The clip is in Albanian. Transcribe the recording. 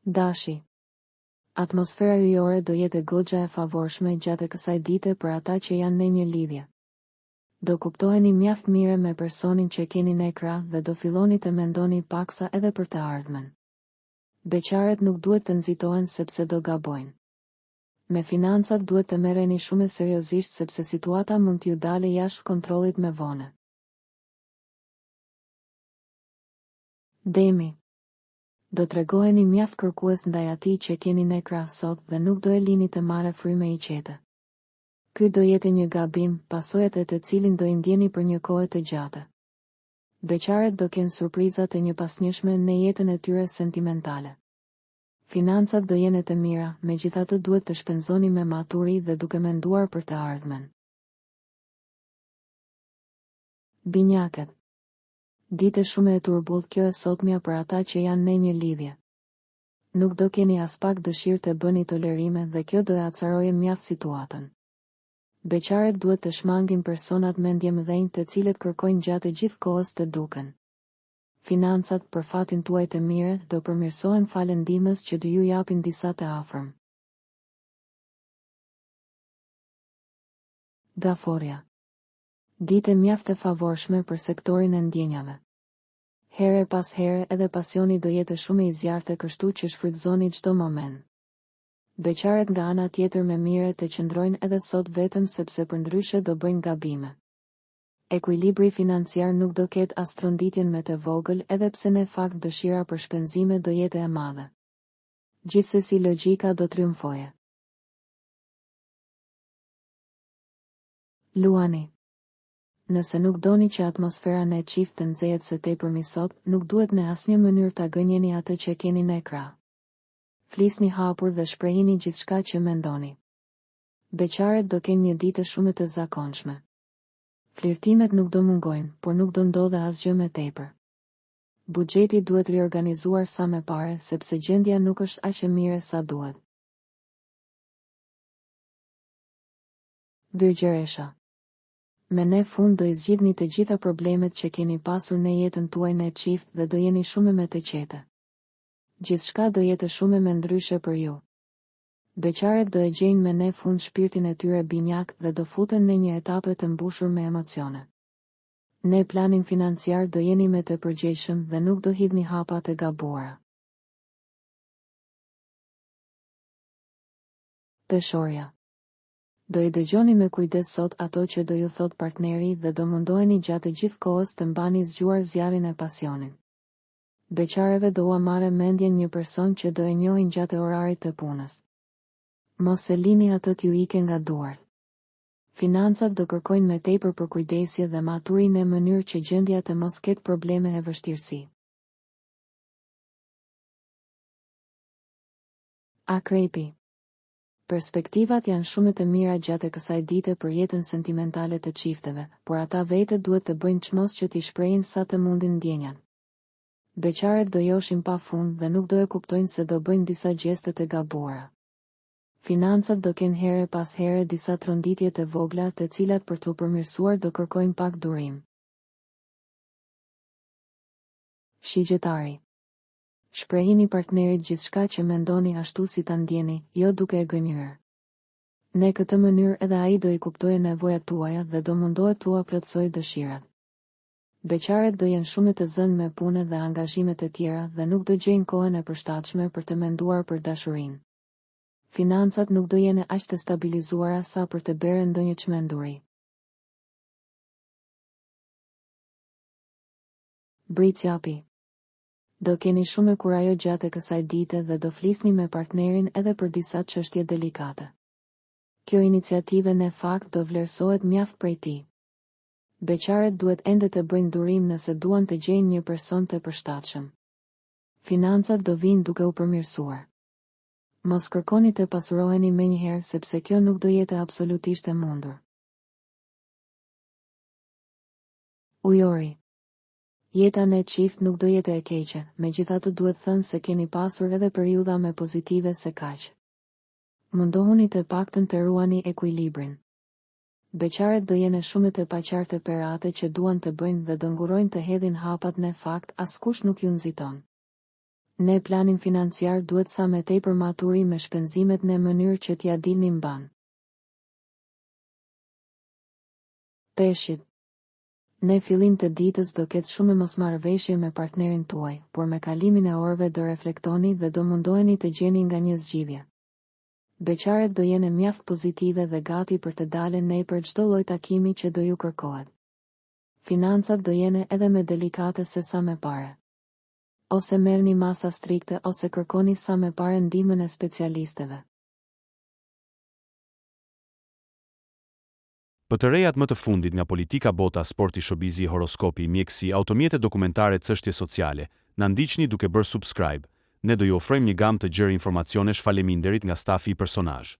Dashi. Atmosfera yjore do jetë goxha e favorshme gjatë kësaj dite për ata që janë në një lidhje. Do kuptoheni mjaft mire me personin që keni në krah dhe do filloni të mendoni paksa edhe për të ardhmen. Beqaret nuk duhet të nxitohen sepse do gabojnë. Me financat duhet të merreni shumë seriozisht sepse situata mund t'ju dalë jashtë kontrollit me vonë. Demi. Do tregoheni mjaft kërkues ndaj atij që keni në krah sot dhe nuk do e lini të marrë fryme i qetë. Ky do jetë një gabim, pasojat e të cilin do i ndjeni për një kohë të gjatë. Beqaret do kenë surpriza të njëpasnjëshme në jetën e tyre sentimentale. Financat do jenë të mira, megjithatë duhet të shpenzoni me maturi dhe duke menduar për të ardhmen. Binjakët. Ditë shumë e turbull kjo e sotmja për ata që janë në një lidhje. Nuk do keni as pak dëshirë të bëni tolerime dhe kjo do e acarojë mjaft situatën. Beqaret duhet të shmangin personat mendje mëdhenj të cilët kërkojnë gjatë gjithë kohës të duken. Financat për fatin tuaj të mire do përmirësohen falëndimës që do ju japin disa të afërm. Daforia. Ditë mjaft e favorshme për sektorin e ndjenjave. Here pas here edhe pasioni do jetë shumë i zjarrtë, kështu që shfrytëzoni çdo moment. Beqaret nga ana tjetër me mire të qëndrojnë edhe sot vetëm sepse përndryshe do bëjnë gabime. Ekuilibri financiar nuk do ketë as tronditjen me të vogël edhe pse në fakt dëshira për shpenzime do jetë e madhe. Gjithsesi logjika do triumfoje. Luani. Nëse nuk doni që atmosfera në çift të nxehet së tepërmi sot, nuk duhet në asnjë mënyrë ta gënjeni atë që keni në krah. Flisni hapur dhe shprehini gjithçka që mendoni. Beqaret do kenë një ditë shumë të zakonshme. Flirtimet nuk do mungojnë, por nuk do ndodhe asgjë me tepër. Buxheti duhet riorganizuar sa më parë sepse gjendja nuk është aq e mire sa duhet. Virgjëresha. Me ne fund do i zgjidhni të gjitha problemet që keni pasur në jetën tuaj në çift dhe do jeni shumë më të qetë. Gjithçka do jetë shumë më ndryshe për ju. Beqaret do e gjejnë me ne fund shpirtin e tyre binjak dhe do futen në një etapë të mbushur me emocione. Ne planin financiar do jeni me të përgjegjshëm dhe nuk do hidhni hapa të gabuara. Peshorja. Do i dëgjoni me kujdes sot ato që do ju thot partneri dhe do mundoheni gjatë gjithë kohës të mbani zgjuar zjarrin e pasionit. Beqareve do ua marrë mendjen një person që do e njohin gjatë orarit të punës. Mos e lini atë t'ju ike nga duart. Financat do kërkojnë me tepër përkujdesje dhe maturi në mënyrë që gjendja të mos ketë probleme e vështirësi. Akrepi. Perspektivat janë shumë të mira gjatë kësaj dite për jetën sentimentale të çifteve, por ata vetë duhet të bëjnë çmos që t'i shprehin sa të mundin ndjenjat. Beqaret do joshin pa fund dhe nuk do e kuptojnë se do bëjnë disa gjeste të gabuara. Financat do kenë here pas here disa tronditje të vogla të cilat për t'u përmirësuar do kërkojnë pak durim. Shigjetari. Shprehini partnerit gjithçka që mendoni ashtu si ta ndjeni, jo duke e gënjur. Në këtë mënyrë edhe ai do i kuptojë nevojat tuaja dhe do mundohet t'ua plotësojë dëshirat. Beqaret do jenë shumë të zënë me punë dhe angazhime të tjera dhe nuk do gjejnë kohën e përshtatshme për të menduar për dashurinë. Financat nuk do jenë aq të stabilizuara sa për të bërë ndonjë çmenduri. Britsjapi. Do keni shumë kurajo gjatë kësaj dite dhe do flisni me partnerin edhe për disa çështje delikate. Kjo iniciative në fakt do vlerësohet mjaft prej tij. Beqaret duhet ende të bëjnë durim nëse duan të gjejnë një person të përshtatshëm. Financat do vinë duke u përmirësuar. Mos kërkoni të pasuroheni menjëherë sepse kjo nuk do jetë absolutisht e mundur. Ujori. Jeta në çift nuk do jetë e keqe, megjithatë duhet thënë se keni pasur edhe periudha me pozitive se kaq. Mundohuni të paktën të ruani ekuilibrin. Beqaret do jenë shumë të paqartë për atë që duan të bëjnë dhe do ngurojnë të hedhin hapat në fakt askush nuk ju nxiton. Ne planin financiar duhet sa me tepër maturi me shpenzimet në mënyrë që t'ja dilni mban. Peshqit. Ne fillim të ditës do ketë shumë mosmarrëveshje me partnerin tuaj, por me kalimin e orëve do reflektoni dhe do mundoheni të gjeni nga një zgjidhje. Beqaret do jene mjaft pozitive dhe gati për të dalën nëpër çdo lloj takimi që do ju kërkohet. Financat do jene edhe më delikate se sa më parë. Ose merrni masa strikte ose kërkoni sa më parë ndihmën e specialistëve. Për të rejat më të fundit nga politika, bota, sporti, shobizi, horoskopi, mjekësi, automjete dokumentare, çështje sociale, na ndiqni duke bërë subscribe. Ne do ju ofrojmë një gamë të gjerë informacionesh. Faleminderit nga stafi i personazh.